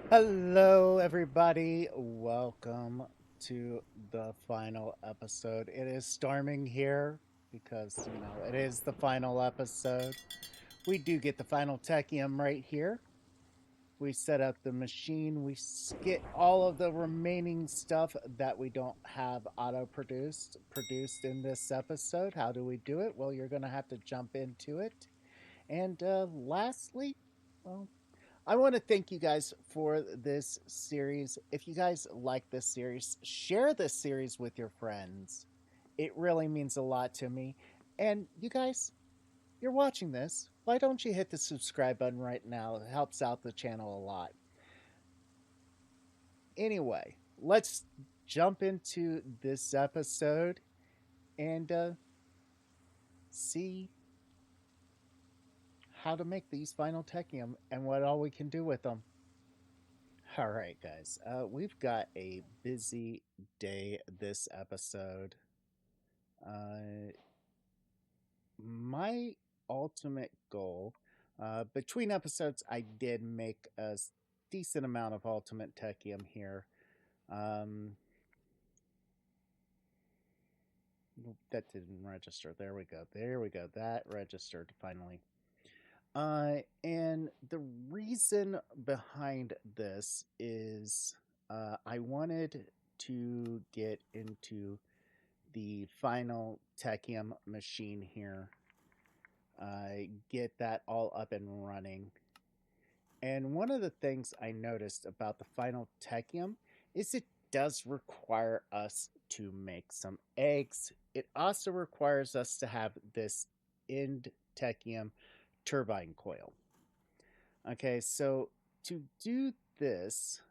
Hello, everybody. Welcome to the final episode. It is storming here because, it is the final episode. We do get the final Technium right here. We set up the machine. We get all of the remaining stuff that we don't have produced in this episode. How do we do it? Well, you're going to have to jump into it. And lastly, well, I want to thank you guys for this series. If you guys like this series, share this series with your friends. It really means a lot to me. And you guys, you're watching this. Why don't you hit the subscribe button right now? It helps out the channel a lot. Anyway, let's jump into this episode and see how to make these final Technium and what all we can do with them. All right, guys. We've got a busy day this episode. My ultimate goal, between episodes, I did make a decent amount of ultimate Technium here. That didn't register. There we go. There we go. That registered finally. And the reason behind this is I wanted to get into the final Technium machine here, get that all up and running. And one of the things I noticed about the final Technium is it does require us to make some eggs. It also requires us to have this end Technium turbine coil. Okay, so to do this,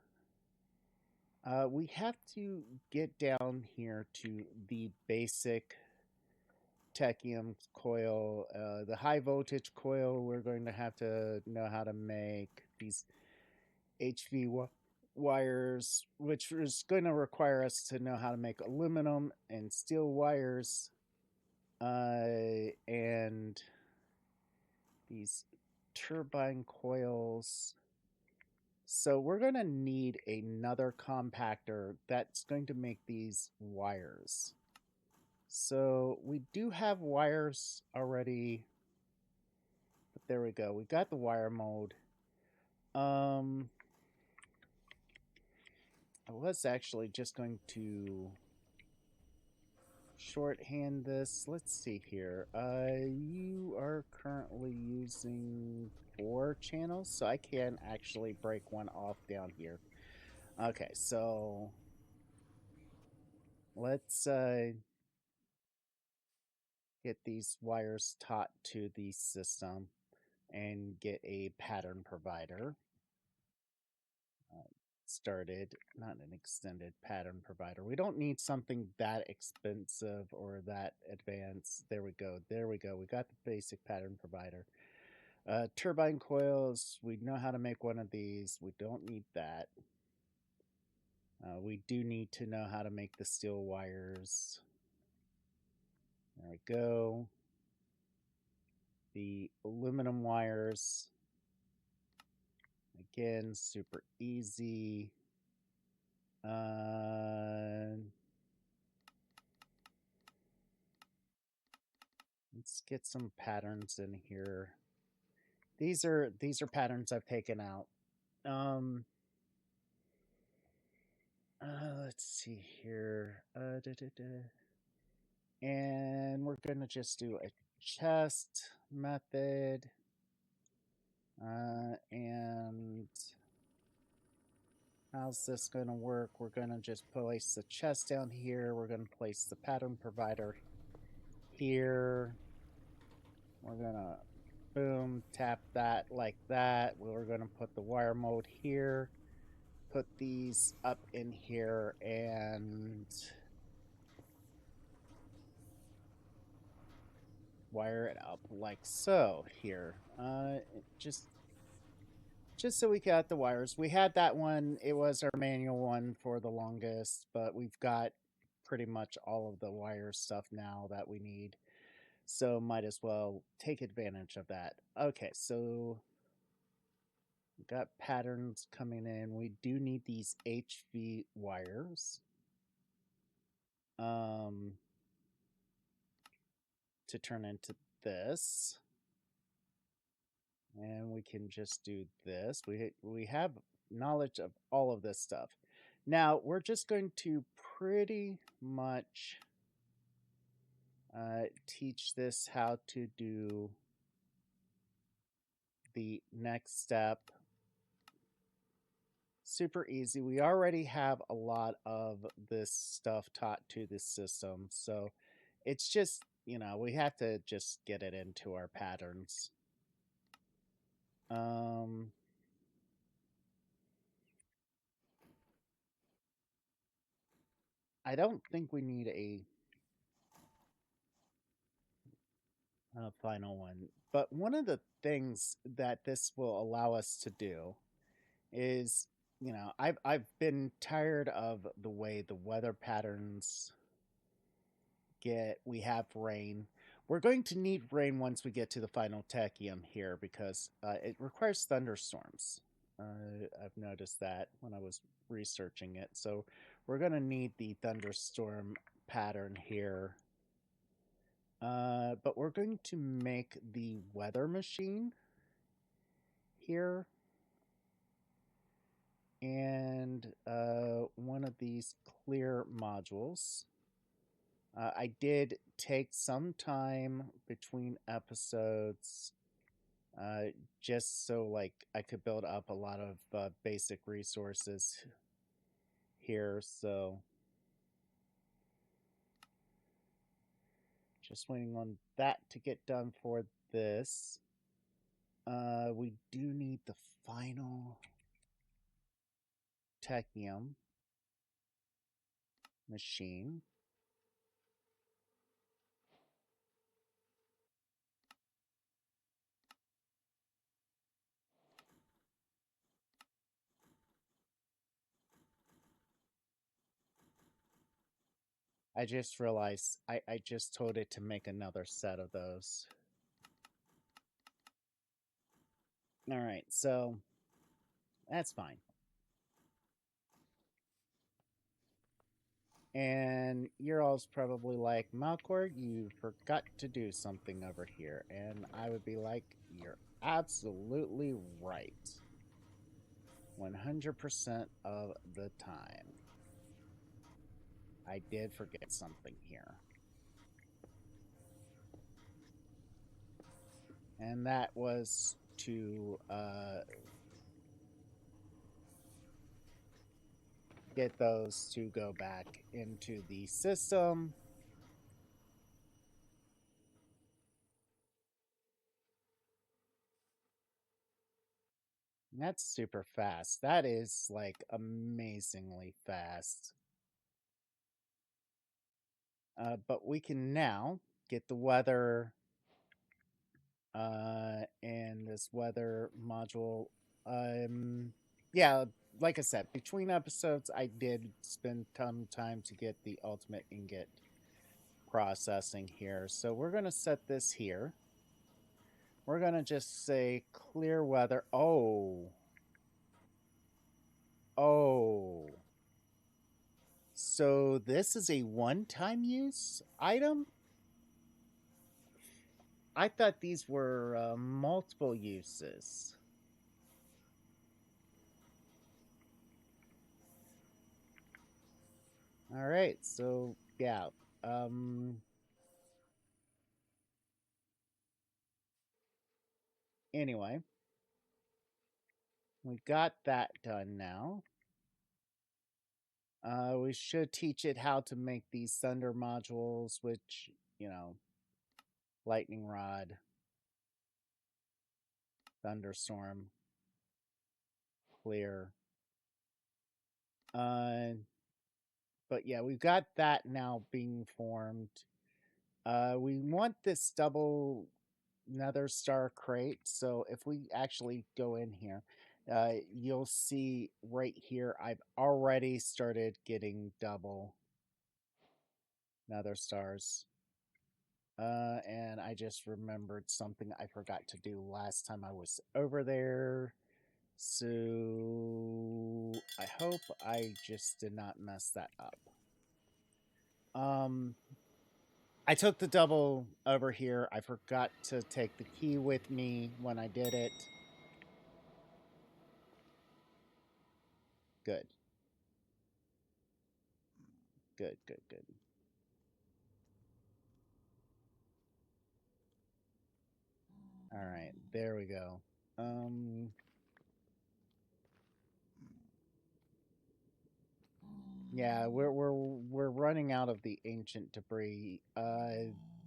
we have to get down here to the basic Technium coil, the high voltage coil. We're going to have to know how to make these HV wires, which is going to require us to know how to make aluminum and steel wires, and these turbine coils. So we're going to need another compactor that's going to make these wires. So we do have wires already, but there we go. We got the wire mold. I was actually just going to shorthand this. Let's see here. You are currently using 4 channels, so I can actually break one off down here. Okay, so let's get these wires taught to the system and get a pattern provider started. Not an extended pattern provider. We don't need something that expensive or that advanced. There we go. There we go. We got the basic pattern provider. Turbine coils. We know how to make one of these. We don't need that. We do need to know how to make the steel wires. There we go. The aluminum wires. Again, super easy. Let's get some patterns in here. These are patterns I've taken out. Let's see here. And we're gonna just do a chest method. And how's this gonna work? We're gonna just place the chest down here. We're gonna place the pattern provider here. We're gonna boom, tap that like that. We're gonna put the wire mold here. Put these up in here and wire it up like so here. Just so we got the wires. We had that one. It was our manual one for the longest, but we've got pretty much all of the wire stuff now that we need. So might as well take advantage of that. Okay, so We got patterns coming in. We do need these HV wires to turn into this. And we can just do this. We have knowledge of all of this stuff. Now, we're just going to pretty much teach this how to do the next step. Super easy. We already have a lot of this stuff taught to the system. So it's just, we have to just get it into our patterns. I don't think we need a final one. But one of the things that this will allow us to do is, I've been tired of the way the weather patterns we have rain. We're going to need rain once we get to the final Technium here because it requires thunderstorms. I've noticed that when I was researching it. So we're going to need the thunderstorm pattern here. But we're going to make the weather machine here. And one of these clear modules. I did take some time between episodes just so I could build up a lot of basic resources here. So just waiting on that to get done for this. We do need the final Technium machine. I just realized I just told it to make another set of those. All right, so that's fine. And you're all's probably like, Malcord, you forgot to do something over here. And I would be like, you're absolutely right. 100% of the time. I did forget something here. And that was to get those to go back into the system. That's super fast. That is like amazingly fast. But we can now get the weather and this weather module. Yeah, like I said, between episodes, I did spend some time to get the ultimate ingot processing here. So we're going to set this here. We're going to just say clear weather. Oh. So this is a one-time use item? I thought these were multiple uses. All right, so yeah. Anyway, we got that done now. We should teach it how to make these thunder modules, which, lightning rod, thunderstorm, clear. But yeah, we've got that now being formed. We want this double nether star crate. So if we actually go in here, you'll see right here, I've already started getting double nether stars. And I just remembered something I forgot to do last time I was over there. So I hope I just did not mess that up. I took the double over here. I forgot to take the key with me when I did it. Good. Good, good, good. All right, there we go. Yeah, we're running out of the ancient debris.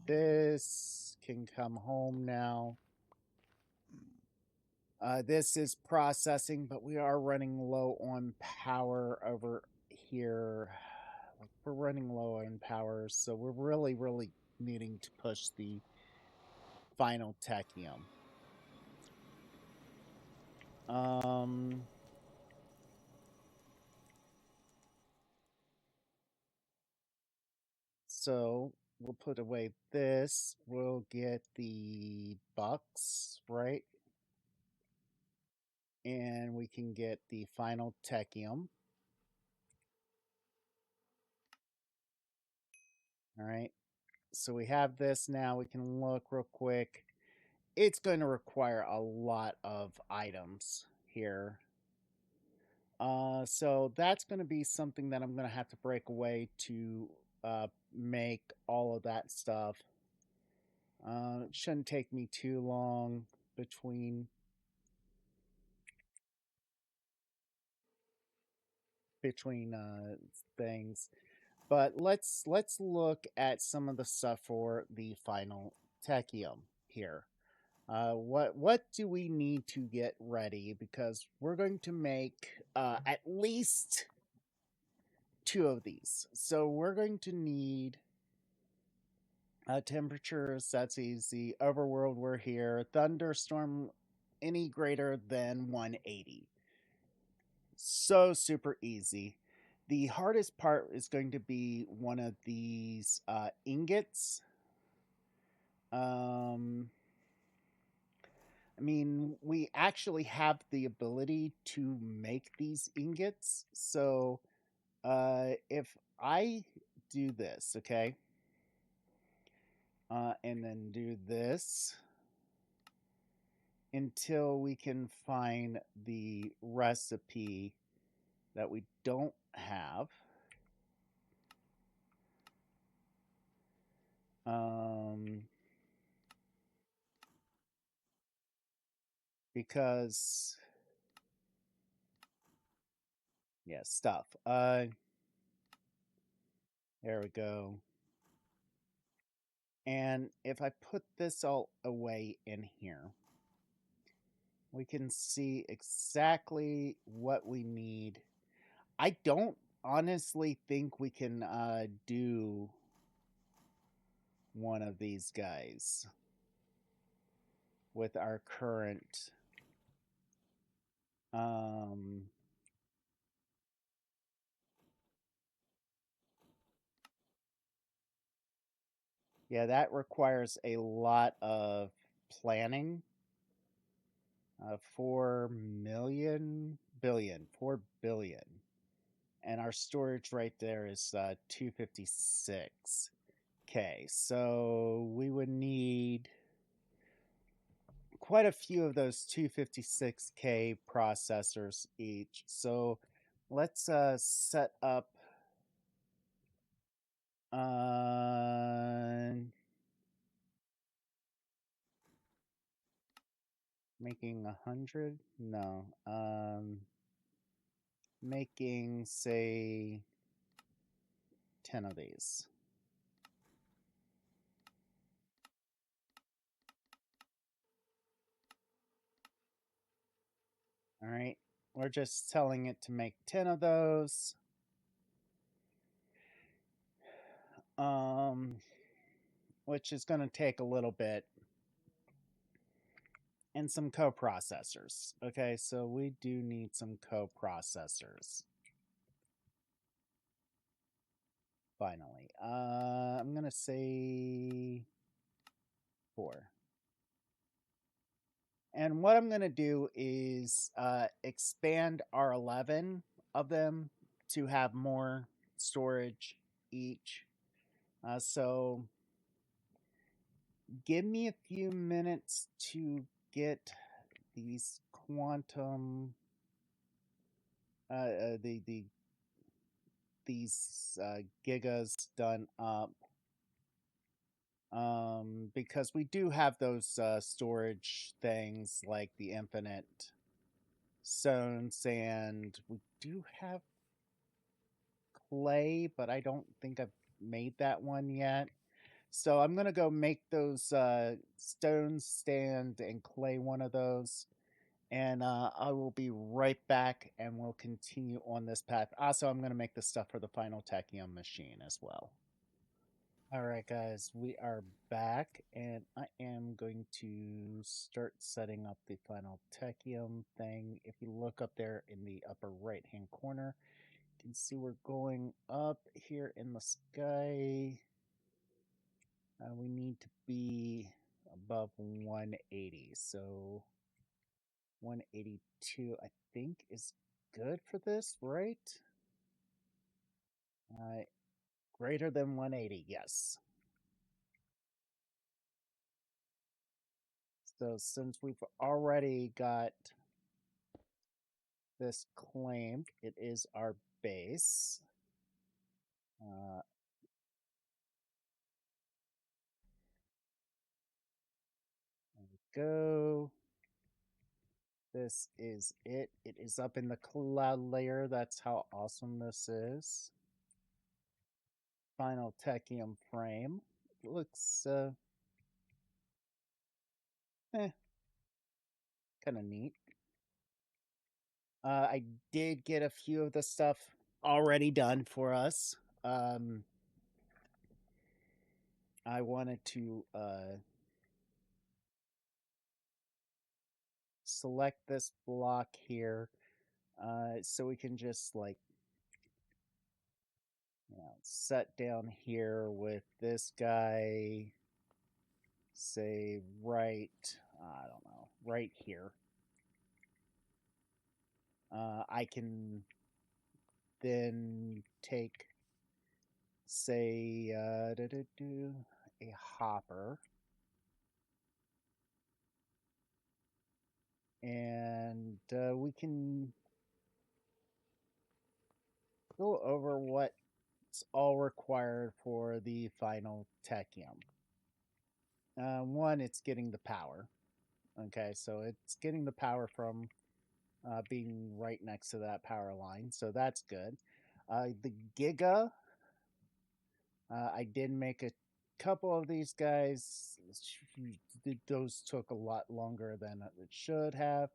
This can come home now. This is processing, but we are running low on power over here. Like, we're running low on power, so we're really needing to push the final Technium. So we'll put away this. We'll get the bucks, right? And we can get the final Technium. All right. So we have this now. We can look real quick. It's going to require a lot of items here. So that's going to be something that I'm going to have to break away to make all of that stuff. It shouldn't take me too long between things. But let's look at some of the stuff for the final Technium here. What do we need to get ready? Because we're going to make at least 2 of these. So we're going to need temperatures. That's easy. Overworld, we're here. Thunderstorm, any greater than 180. So super easy. The hardest part is going to be one of these ingots. I mean, we actually have the ability to make these ingots. So if I do this, okay, and then do this until we can find the recipe that we don't have. Because yeah, stuff. There we go. And if I put this all away in here, we can see exactly what we need. I don't honestly think we can do one of these guys with our current yeah, that requires a lot of planning. 4 billion. And our storage right there is 256. Okay, so we would need quite a few of those 256K processors each. So let's set up making 100? No. Making, say, 10 of these. All right. We're just telling it to make 10 of those. Which is going to take a little bit. And some coprocessors. Okay, so we do need some coprocessors. Finally. I'm going to say 4. And what I'm going to do is expand our 11 of them to have more storage each. So give me a few minutes to get these quantum these gigas done up, because we do have those storage things like the infinite stones, and we do have clay, but I don't think I've made that one yet. So I'm gonna go make those stones stand and clay one of those, and I will be right back, and we'll continue on this path. Also, I'm gonna make the stuff for the final Technium machine as well. All right, guys, we are back, and I am going to start setting up the final Technium thing. If you look up there in the upper right-hand corner, you can see we're going up here in the sky. We need to be above 180, so 182, I think, is good for this, right? Greater than 180, yes. So since we've already got this claimed, it is our base. There we go. This is it. It is up in the cloud layer. That's how awesome this is. Final Technium frame. Looks kind of neat. I did get a few of the stuff already done for us. I wanted to select this block here, so we can just like, set down here with this guy, say right, I don't know, right here. I can then take, say, a hopper, and we can go over what's all required for the final Technium. One, it's getting the power. Okay, so it's getting the power from being right next to that power line, so that's good. The Giga, I did make a couple of these guys. Those took a lot longer than it should have,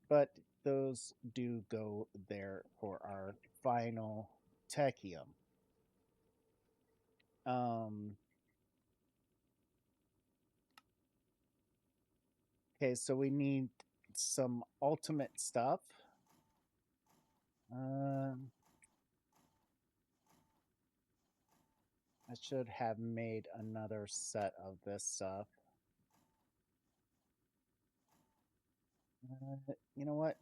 but those do go there for our final Technium. Okay, so we need some ultimate stuff. I should have made another set of this stuff. You know what?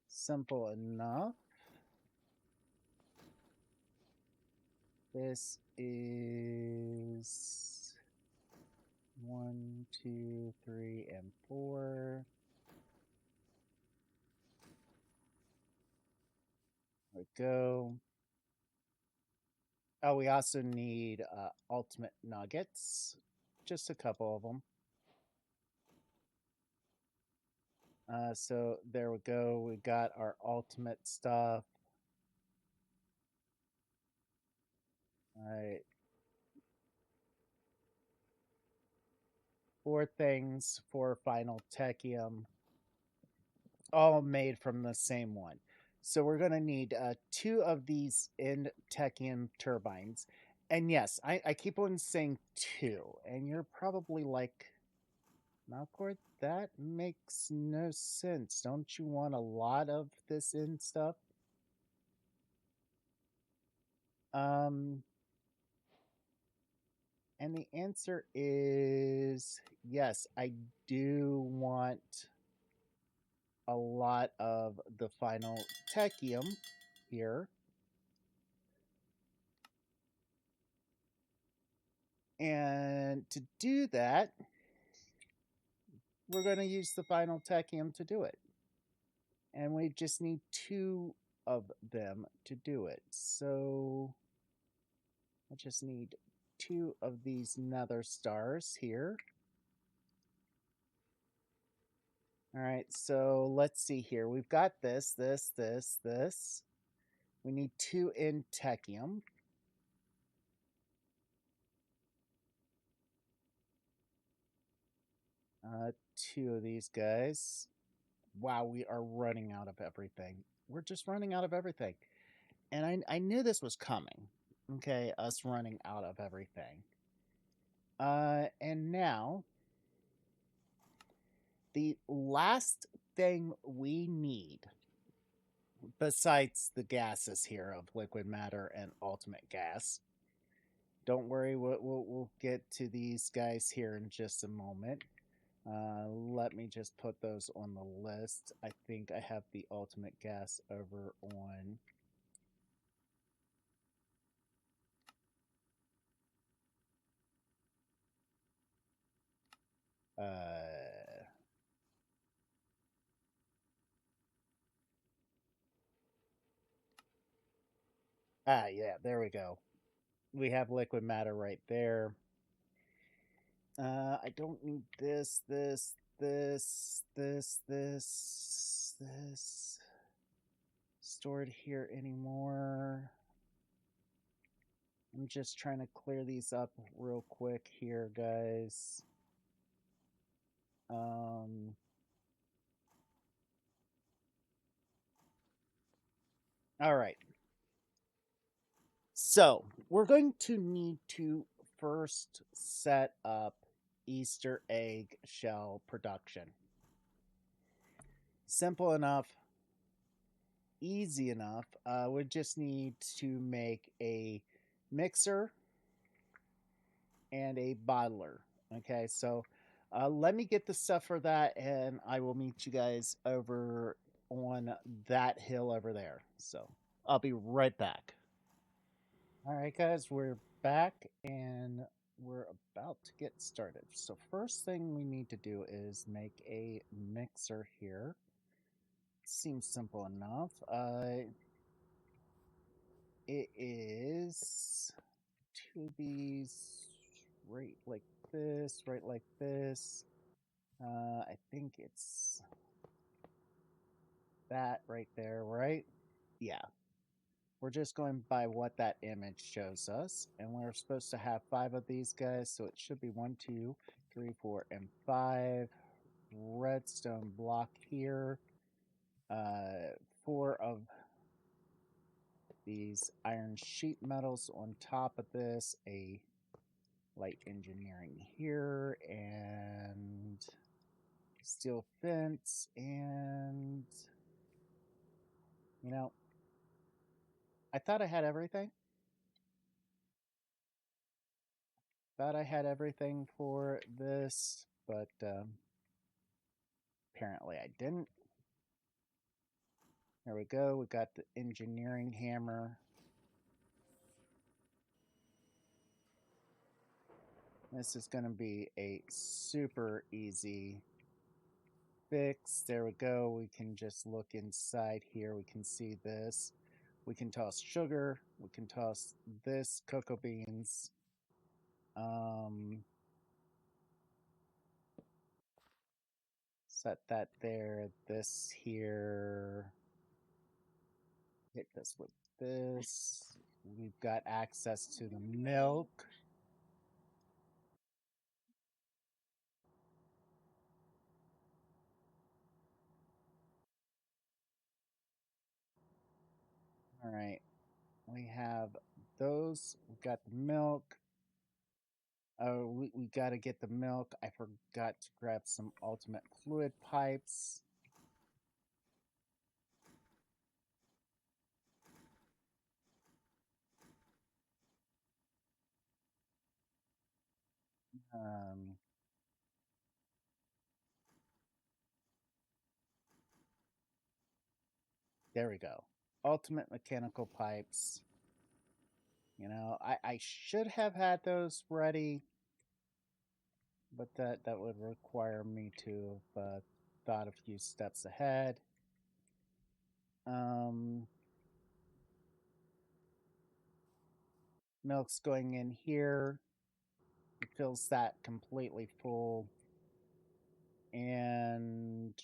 Simple enough. This is 1, 2, 3, and 4. There we go. Oh, we also need ultimate nuggets. Just a couple of them. So there we go. We got our ultimate stuff. All right. 4 things for final Technium, all made from the same one. So we're going to need 2 of these end Technium turbines. And yes, I keep on saying 2, and you're probably like, Malcord, that makes no sense. Don't you want a lot of this end stuff? And the answer is yes, I do want a lot of the final Technium here. And to do that, we're going to use the final Technium to do it. And we just need 2 of them to do it. So I just need 2 of these nether stars here. All right, so let's see here. We've got this. We need 2 in Technium. Two of these guys. Wow, we are running out of everything. We're just running out of everything. And I knew this was coming. Okay, us running out of everything. And now, the last thing we need, besides the gases here of liquid matter and ultimate gas, don't worry, we'll get to these guys here in just a moment. Let me just put those on the list. I think I have the ultimate gas over on... yeah, there we go. We have liquid matter right there. I don't need this stored here anymore. I'm just trying to clear these up real quick here, guys. All right. So we're going to need to first set up Easter egg shell production. Simple enough, easy enough. We just need to make a mixer and a bottler. Okay, so let me get the stuff for that, and I will meet you guys over on that hill over there. So I'll be right back. All right, guys, we're back, and we're about to get started. So first thing we need to do is make a mixer here. Seems simple enough. It is 2 of these right like this, right like this. I think it's that right there, right? Yeah. We're just going by what that image shows us. And we're supposed to have 5 of these guys, so it should be 1, 2, 3, 4, and 5. Redstone block here. 4 of these iron sheet metals on top of this. A light engineering here, and steel fence, and you know, I thought I had everything. Thought I had everything for this, but apparently I didn't. There we go. We got the engineering hammer. This is going to be a super easy fix. There we go. We can just look inside here. We can see this. We can toss sugar. We can toss this cocoa beans. Set that there. This here. Hit this with this. We've got access to the milk. All right. We have those. We've got the milk. Oh, we got to get the milk. I forgot to grab some ultimate fluid pipes. There we go. Ultimate mechanical pipes. You know, I should have had those ready, but that would require me to have thought a few steps ahead. Milk's going in here. It fills that completely full. And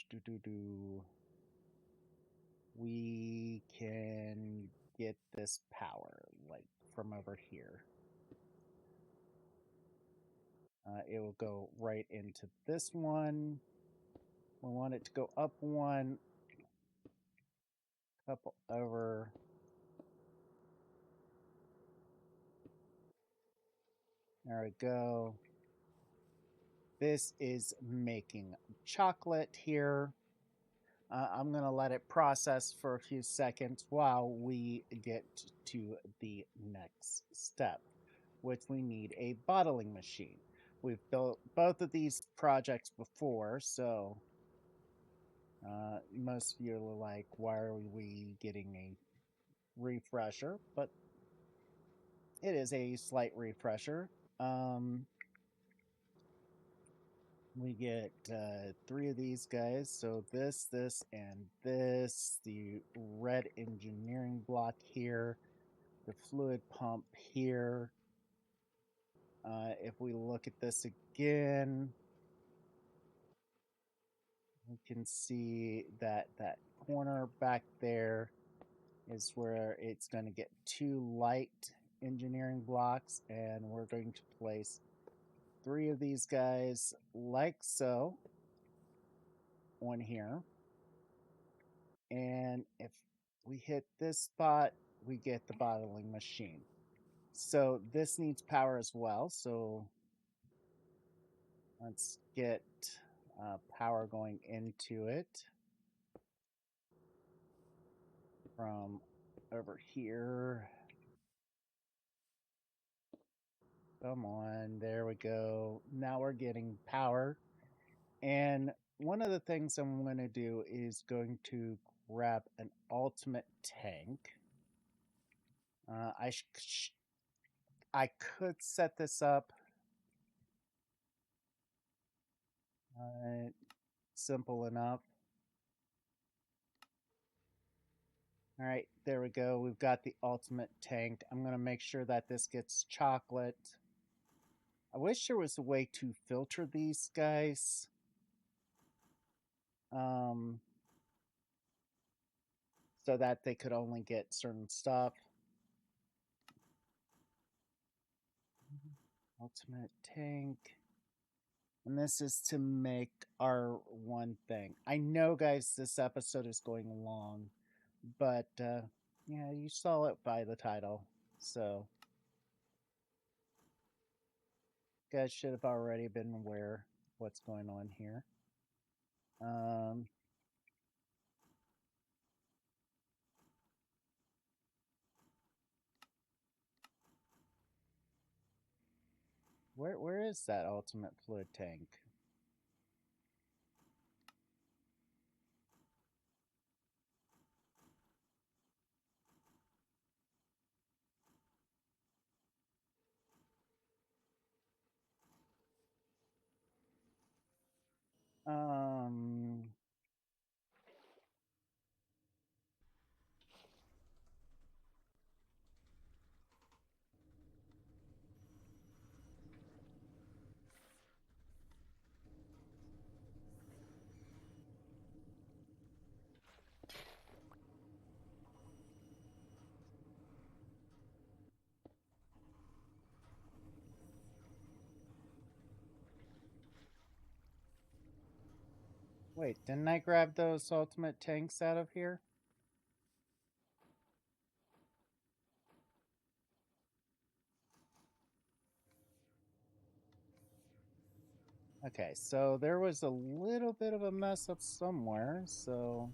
we can get this power like from over here. It will go right into this one. We want it to go up one, couple over. There we go. This is making chocolate here. I'm going to let it process for a few seconds while we get to the next step, which we need a bottling machine. We've built both of these projects before, so most of you are like, why are we getting a refresher? But it is a slight refresher. We get 3 of these guys. So this, and this. The red engineering block here. The fluid pump here. If we look at this again, we can see that that corner back there is where it's going to get 2 light engineering blocks, and we're going to place 3 of these guys like so on here. And if we hit this spot, we get the bottling machine. So this needs power as well. So let's get power going into it from over here. Come on, there we go. Now we're getting power. And one of the things I'm going to do is going to grab an ultimate tank. I could set this up. Simple enough. All right, there we go. We've got the ultimate tank. I'm going to make sure that this gets chocolate. I wish there was a way to filter these guys. So that they could only get certain stuff. Ultimate tank. And this is to make our one thing. I know, guys, this episode is going long, but yeah, you saw it by the title. So you guys should have already been aware what's going on here. Where is that ultimate fluid tank? Wait, didn't I grab those ultimate tanks out of here? Okay, so there was a little bit of a mess up somewhere, so...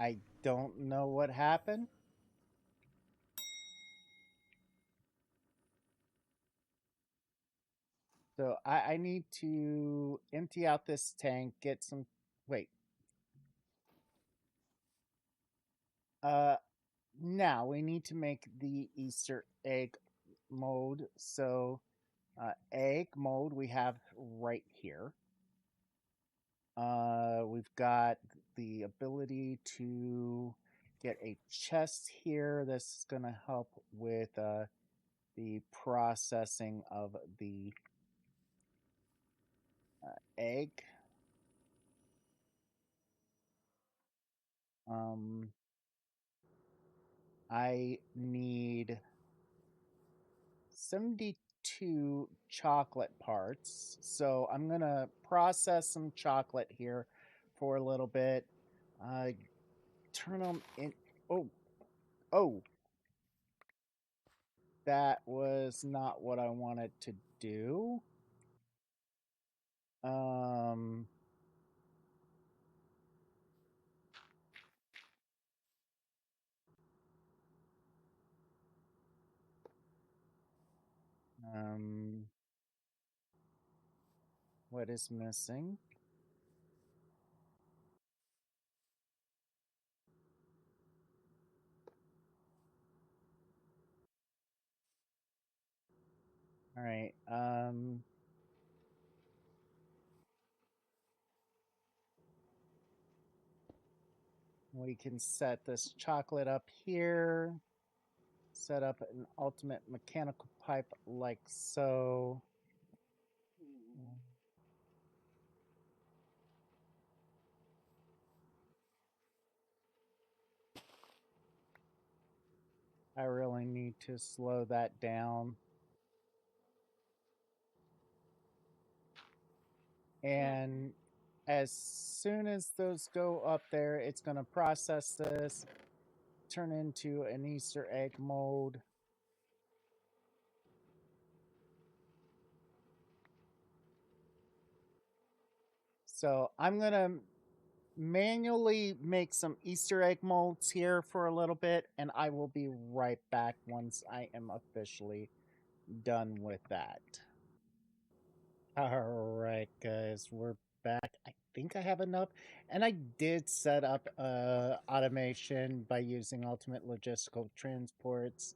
I don't know what happened. So I need to empty out this tank, get some... Wait. Now we need to make the Easter egg mode. So egg mode we have right here. We've got the ability to get a chest here. This is going to help with the processing of the egg. I need 72 chocolate parts. So I'm going to process some chocolate here for a little bit. Turn them in. Oh. That was not what I wanted to do. What is missing? All right. We can set this chocolate up here. Set up an ultimate mechanical pipe like so. I really need to slow that down. And as soon as those go up there, it's going to process this, turn into an Easter egg mode. So I'm going to manually make some Easter egg molds here for a little bit, and I will be right back once I am officially done with that. All right, guys, we're back. I think I have enough, and I did set up automation by using ultimate logistical transports,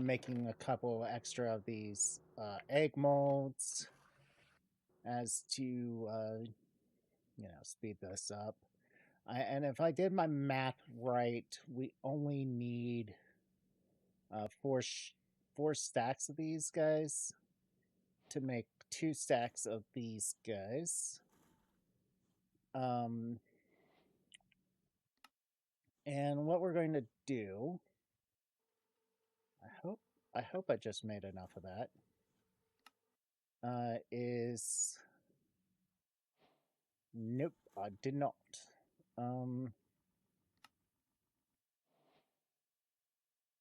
making a couple extra of these egg molds as to speed this up. And if I did my math right, we only need four stacks of these guys to make 2 stacks of these guys. And what we're going to do, I hope I just made enough of that, is... Nope, I did not.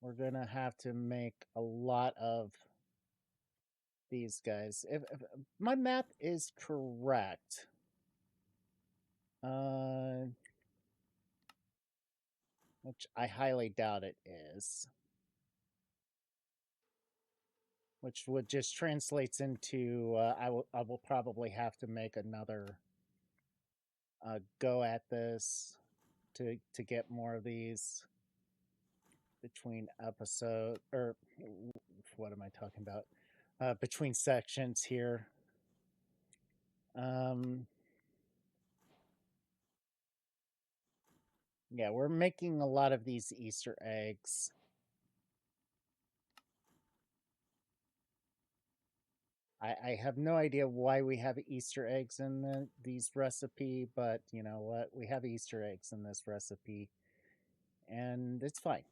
We're going to have to make a lot of these guys. If my math is correct, which I highly doubt it is, which would just translates into I will probably have to make another go at this to get more of these between episode, or what am I talking about? Between sections here. Yeah, we're making a lot of these Easter eggs. I have no idea why we have Easter eggs in these recipe, but you know what? We have Easter eggs in this recipe, and it's fine.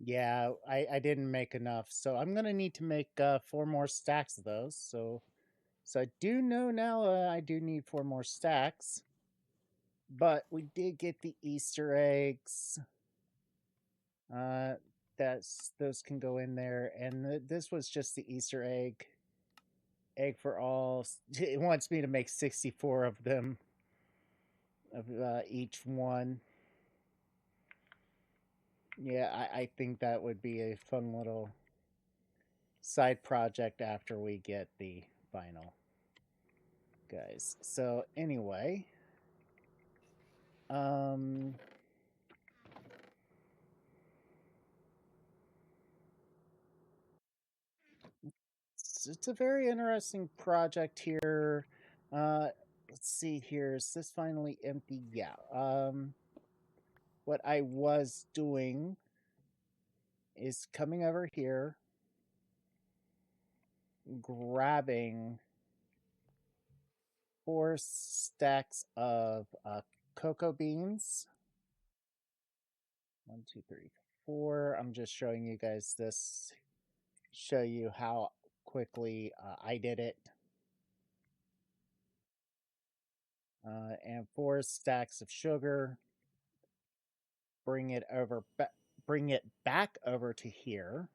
Yeah, I didn't make enough, so I'm gonna need to make 4 more stacks of those. So So I do know now I do need 4 more stacks. But we did get the Easter eggs. Those can go in there. And this was just the Easter egg. Egg for all. It wants me to make 64 of them. Of each one. Yeah, I think that would be a fun little side project after we get the final guys. So anyway, it's a very interesting project here. Let's see here. Is this finally empty? Yeah. What I was doing is coming over here, grabbing 4 stacks of cocoa beans. 1, 2, 3, 4. I'm just showing you guys this. Show you how quickly I did it. And 4 stacks of sugar. Bring it back over to here.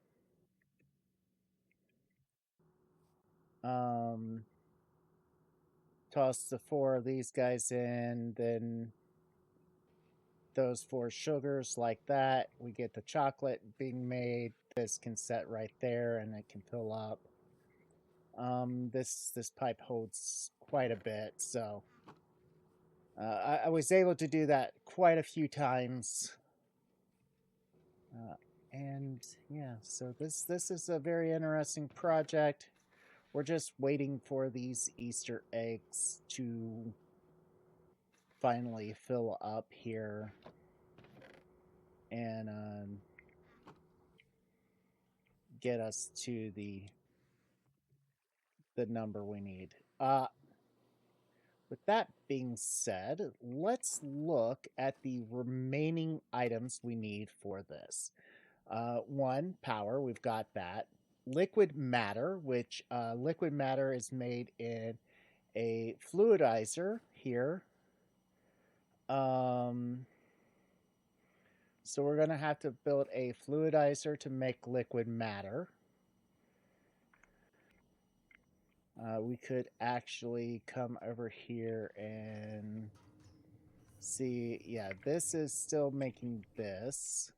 Toss the 4 of these guys in, then those 4 sugars like that. We get the chocolate being made. This can set right there and it can fill up. This pipe holds quite a bit, so I was able to do that quite a few times. And yeah, so this is a very interesting project. We're just waiting for these Easter eggs to finally fill up here and get us to the number we need. With that being said, let's look at the remaining items we need for this. 1, power, we've got that. Liquid matter, which liquid matter is made in a fluidizer here. So we're going to have to build a fluidizer to make liquid matter. We could actually come over here and see. Yeah, this is still making this.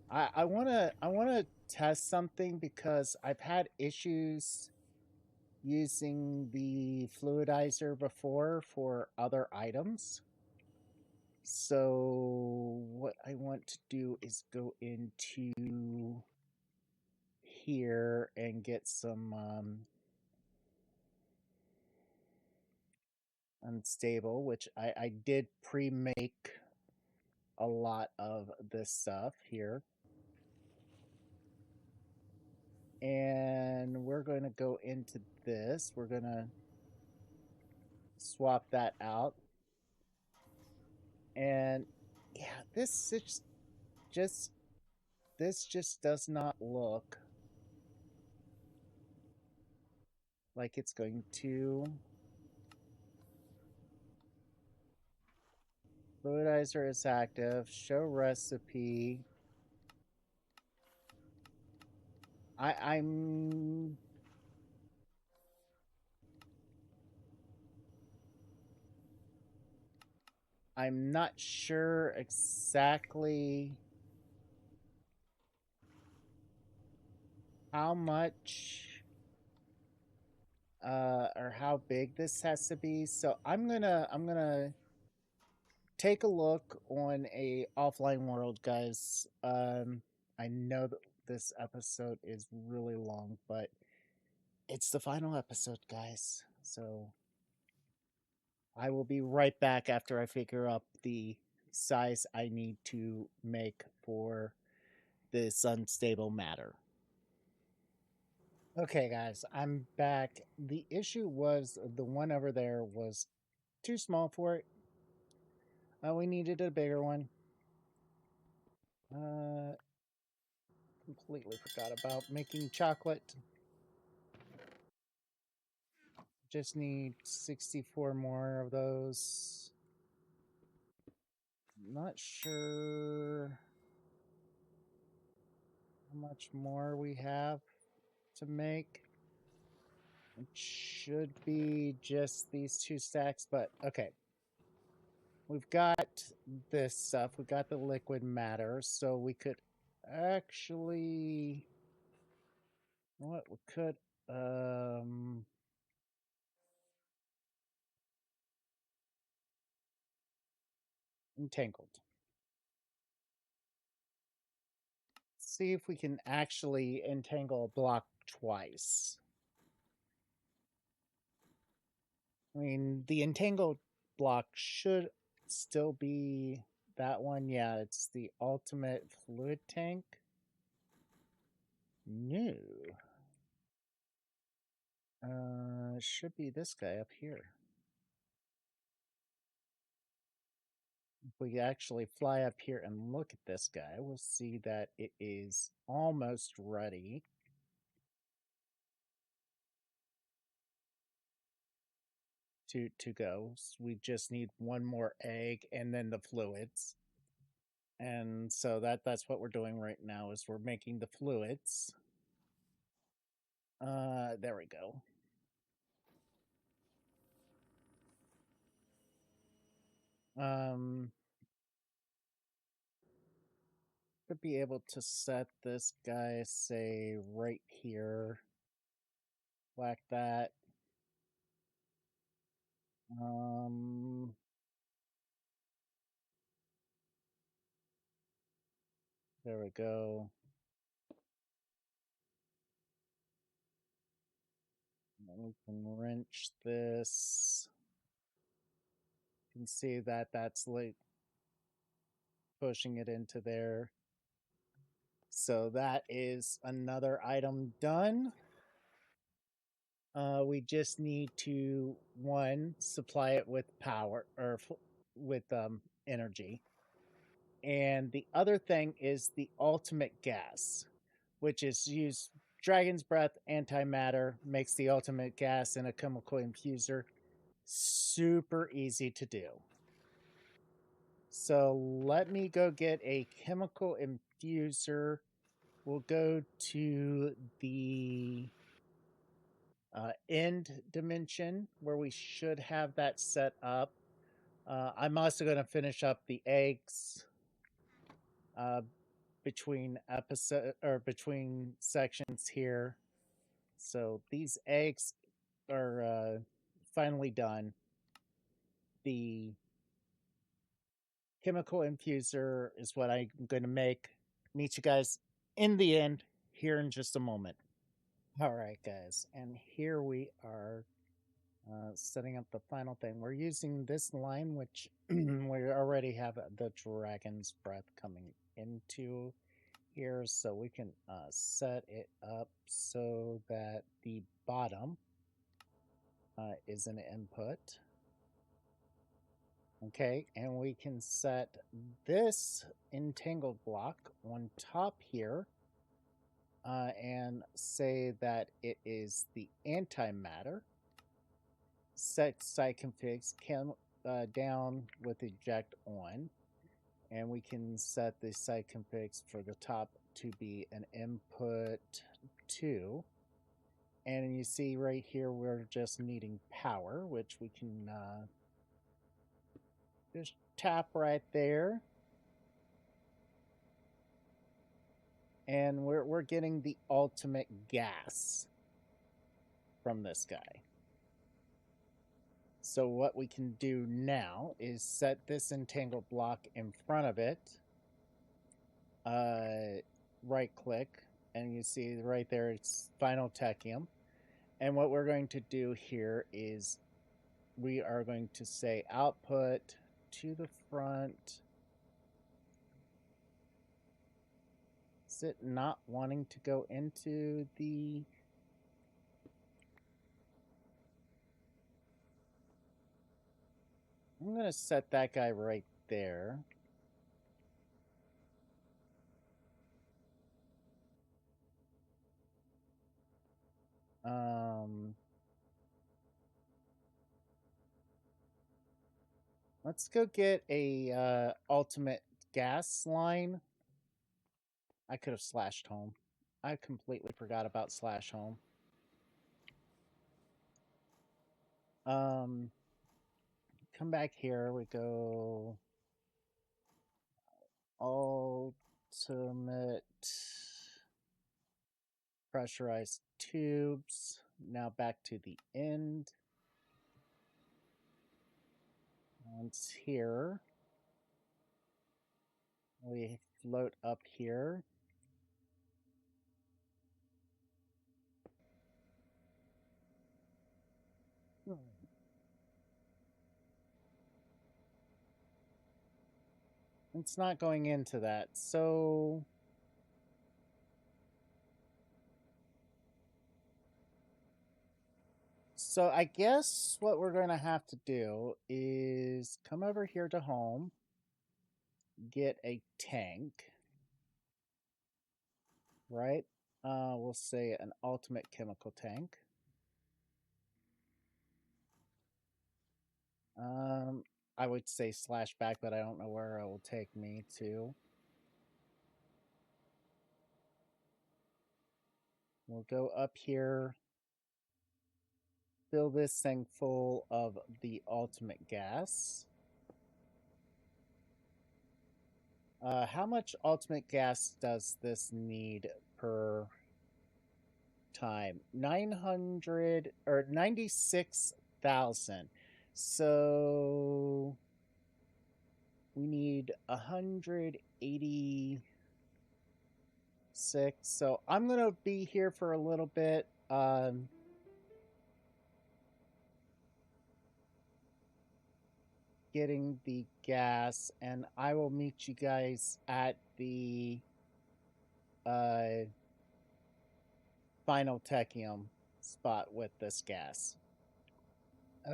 I wanna test something because I've had issues using the fluidizer before for other items. So what I want to do is go into here and get some unstable, which I did pre-make a lot of this stuff here. And we're going to go into this. We're going to swap that out. And yeah, this just does not look like it's going to. Fluidizer is active. Show recipe. I'm not sure exactly how much or how big this has to be. So I'm gonna take a look on a offline world, guys. I know that this episode is really long, but it's the final episode, guys. So I will be right back after I figure out the size I need to make for this unstable matter. Okay, guys, I'm back. The issue was the one over there was too small for it. We needed a bigger one. Completely forgot about making chocolate. just need 64 more of those. Not sure how much more we have to make. It should be just these 2 stacks, but okay. We've got this stuff. We got the liquid matter, so we could actually... What we could... entangled. See if we can actually entangle a block twice. I mean, the entangled block should still be that one. Yeah, it's the ultimate fluid tank. No. It should be this guy up here. If we actually fly up here and look at this guy, we'll see that it is almost ready. To go. So we just need one more egg and then the fluids. And so that's what we're doing right now, is we're making the fluids. There we go. Could be able to set this guy, say, right here. Whack that. There we go. And we can wrench this. You can see that that's like pushing it into there. So that is another item done. We just need to, one, supply it with power, or with energy. And the other thing is the ultimate gas, which is used dragon's breath antimatter, makes the ultimate gas in a chemical infuser. Super easy to do. So let me go get a chemical infuser. We'll go to the end dimension where we should have that set up. I'm also going to finish up the eggs between sections here. So these eggs are finally done. The chemical infuser is what I'm going to make. Meet you guys in the end here in just a moment. All right, guys, and here we are setting up the final thing. We're using this line, which we already have the dragon's breath coming into here, so we can set it up so that the bottom is an input. Okay, and we can set this entangled block on top here and say that it is the antimatter. Set site configs down with eject on, and we can set the site configs for the top to be an input 2. And you see right here we're just needing power, which we can just tap right there. And we're getting the ultimate gas from this guy. So what we can do now is set this entangled block in front of it. Right click, and you see right there it's final Technium. And what we're going to do here is we are going to say output to the front. Is it not wanting to go into the... I'm going to set that guy right there. Let's go get a ultimate gas line. I could have slashed home. I completely forgot about slash home. Come back here. We go ultimate pressurized tubes. Now back to the end. Once here. We float up here. It's not going into that, so I guess what we're going to have to do is come over here to home, get a tank, right? We'll say an ultimate chemical tank. I would say slash back, but I don't know where it will take me to. We'll go up here, fill this thing full of the ultimate gas. How much ultimate gas does this need per time? 900 or 96,000. So we need 186. So I'm going to be here for a little bit. Getting the gas, and I will meet you guys at the final Technium spot with this gas.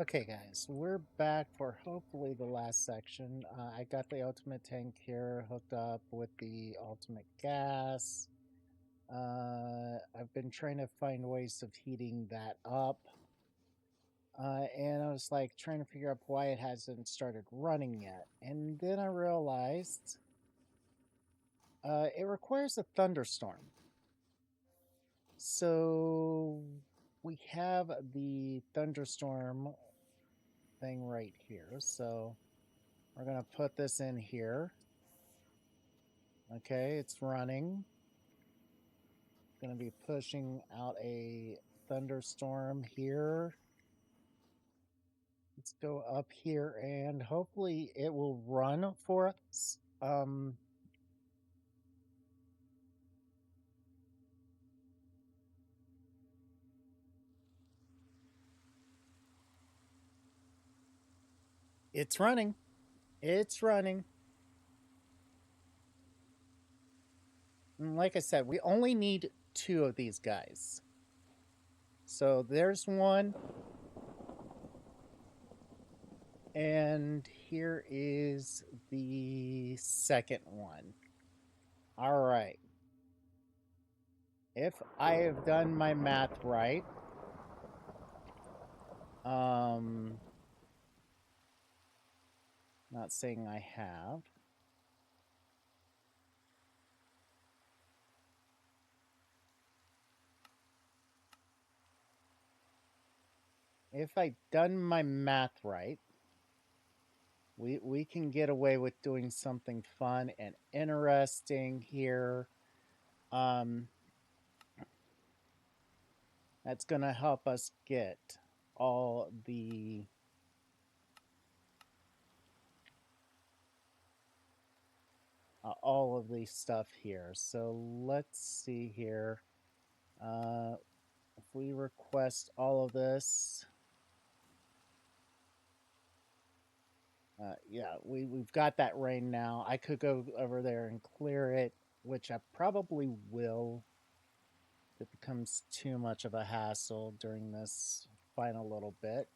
Okay, guys, we're back for hopefully the last section. I got the ultimate tank here hooked up with the ultimate gas. I've been trying to find ways of heating that up. And I was like trying to figure out why it hasn't started running yet. And then I realized it requires a thunderstorm. So we have the thunderstorm thing right here. So we're going to put this in here. Okay, it's running. Going to be pushing out a thunderstorm here. Let's go up here and hopefully it will run for us. It's running. It's running. And like I said, we only need 2 of these guys. So there's one. And here is the second one. All right. If I have done my math right, not saying I have. If I've done my math right, we can get away with doing something fun and interesting here. That's going to help us get all of the stuff here. So let's see here. If we request all of this, yeah, we've got that rain now. I could go over there and clear it, which I probably will. It becomes too much of a hassle during this final little bit.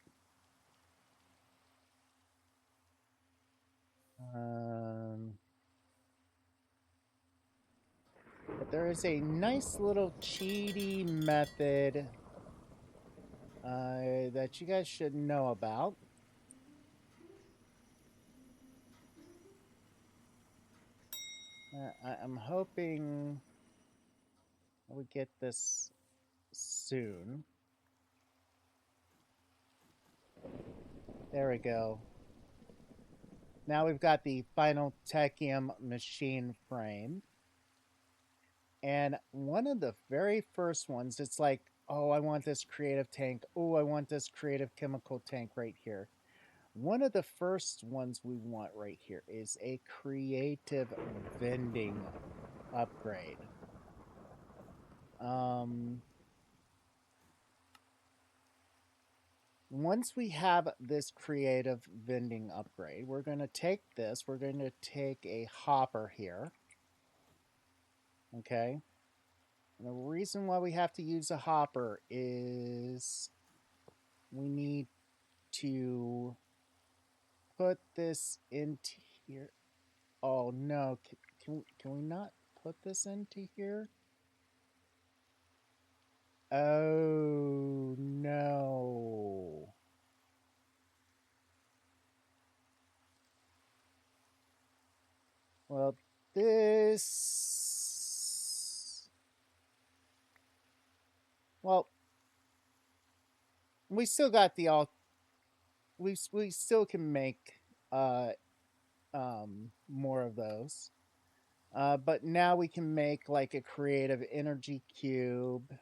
But there is a nice little cheaty method that you guys should know about. I'm hoping we get this soon. There we go. Now we've got the final Technium machine frame. And one of the very first ones, it's like, oh, I want this creative tank. Oh, I want this creative chemical tank right here. One of the first ones we want right here is a creative vending upgrade. Once we have this creative vending upgrade, we're going to take this. We're going to take a hopper here. Okay. And the reason why we have to use a hopper is we need to put this into here. Oh no, can we not put this into here? Oh no. Well, this... Well, we still got the all... We still can make more of those. But now we can make like a creative energy cube.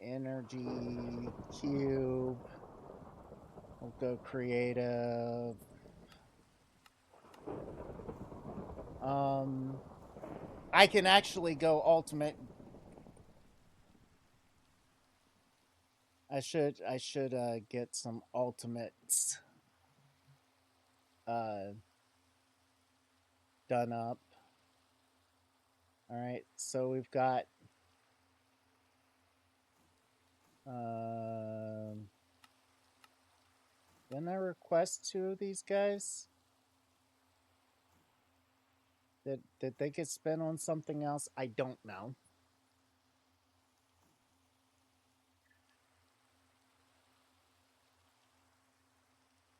Energy cube. We'll go creative. I can actually go ultimate. I should get some ultimates done up. All right, so we've got didn't I request 2 of these guys? Did they get spent on something else? I don't know.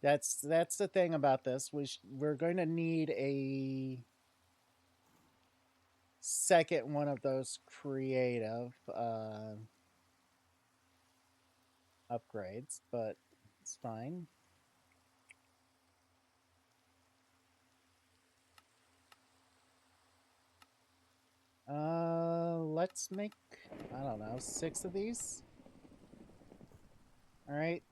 That's the thing about this. We're going to need a second one of those creative upgrades, but it's fine. Let's make, I don't know, 6 of these. All right.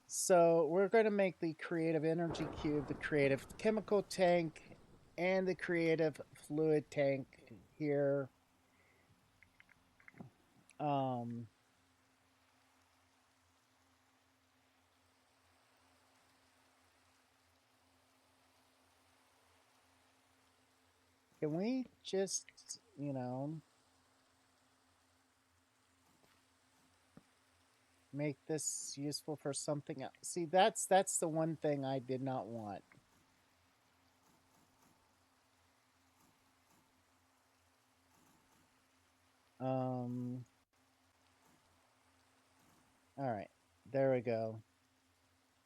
So we're going to make the creative energy cube, the creative chemical tank, and the creative fluid tank here. Can we just, you know, make this useful for something else? See, that's the one thing I did not want. All right, there we go.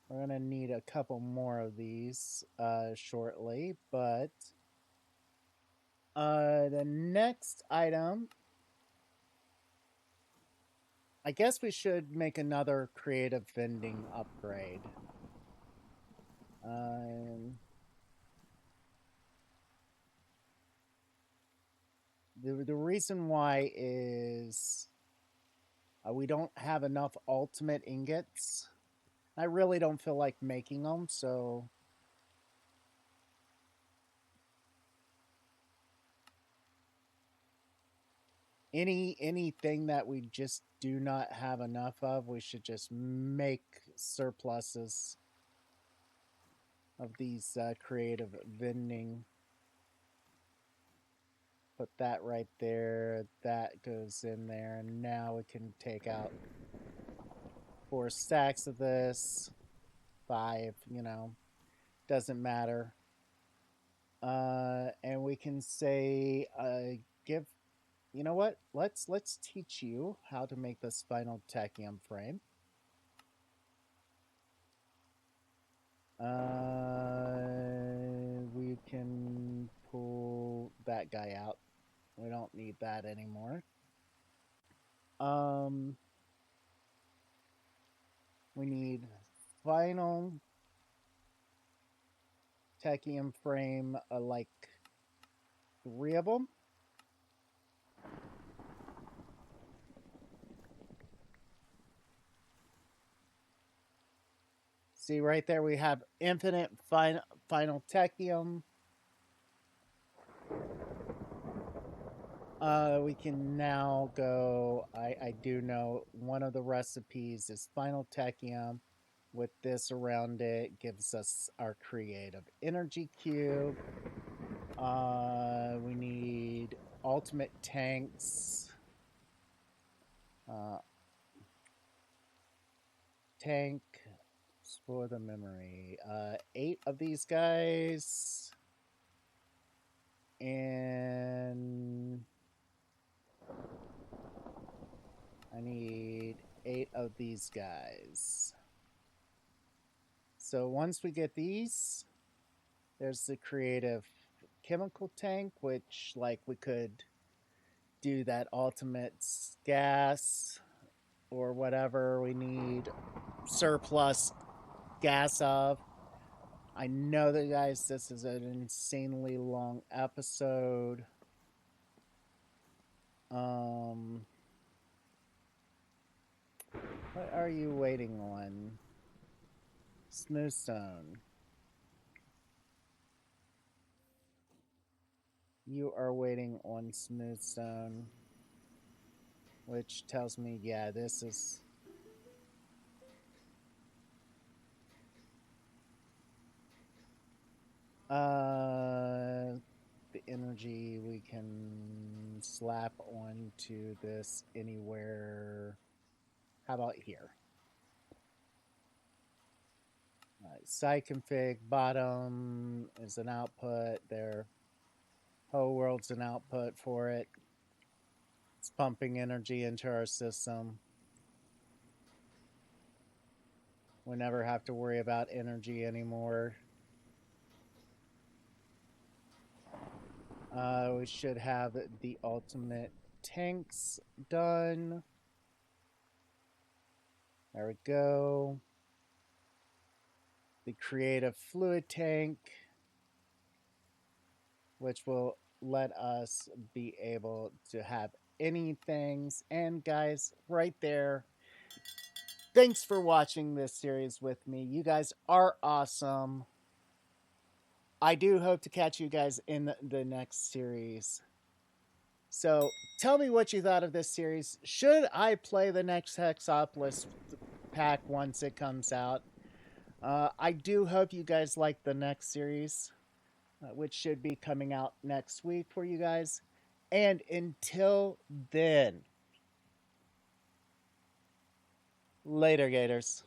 We're gonna need a couple more of these shortly, but the next item, I guess we should make another creative vending upgrade. The reason why is we don't have enough ultimate ingots. I really don't feel like making them, so anything that we just do not have enough of, we should just make surpluses of these creative vending. Put that right there. That goes in there. And now we can take out 4 stacks of this. 5, you know. Doesn't matter. And we can say, give... You know what? Let's teach you how to make this final Technium frame. We can pull that guy out. We don't need that anymore. We need final Technium frame, like 3 of them. See right there, we have infinite final Technium. We can now go, I do know one of the recipes is final Technium. With this around it, gives us our creative energy cube. We need ultimate tanks. Tank, explore the memory. 8 of these guys. And I need 8 of these guys. So once we get these, there's the creative chemical tank, which like we could do that ultimate gas or whatever we need surplus gas of. I know that, guys, this is an insanely long episode. What are you waiting on? Smoothstone. You are waiting on Smoothstone, which tells me, yeah, this is... the energy we can slap onto this anywhere. How about here? Site config bottom is an output. There, Overworld's an output for it. It's pumping energy into our system. We never have to worry about energy anymore. We should have the ultimate tanks done. There we go. The creative fluid tank, which will let us be able to have any things. And guys, right there, thanks for watching this series with me. You guys are awesome. I do hope to catch you guys in the next series. So tell me what you thought of this series. Should I play the next Techopolis pack once it comes out? I do hope you guys like the next series, which should be coming out next week for you guys. And until then, later, Gators.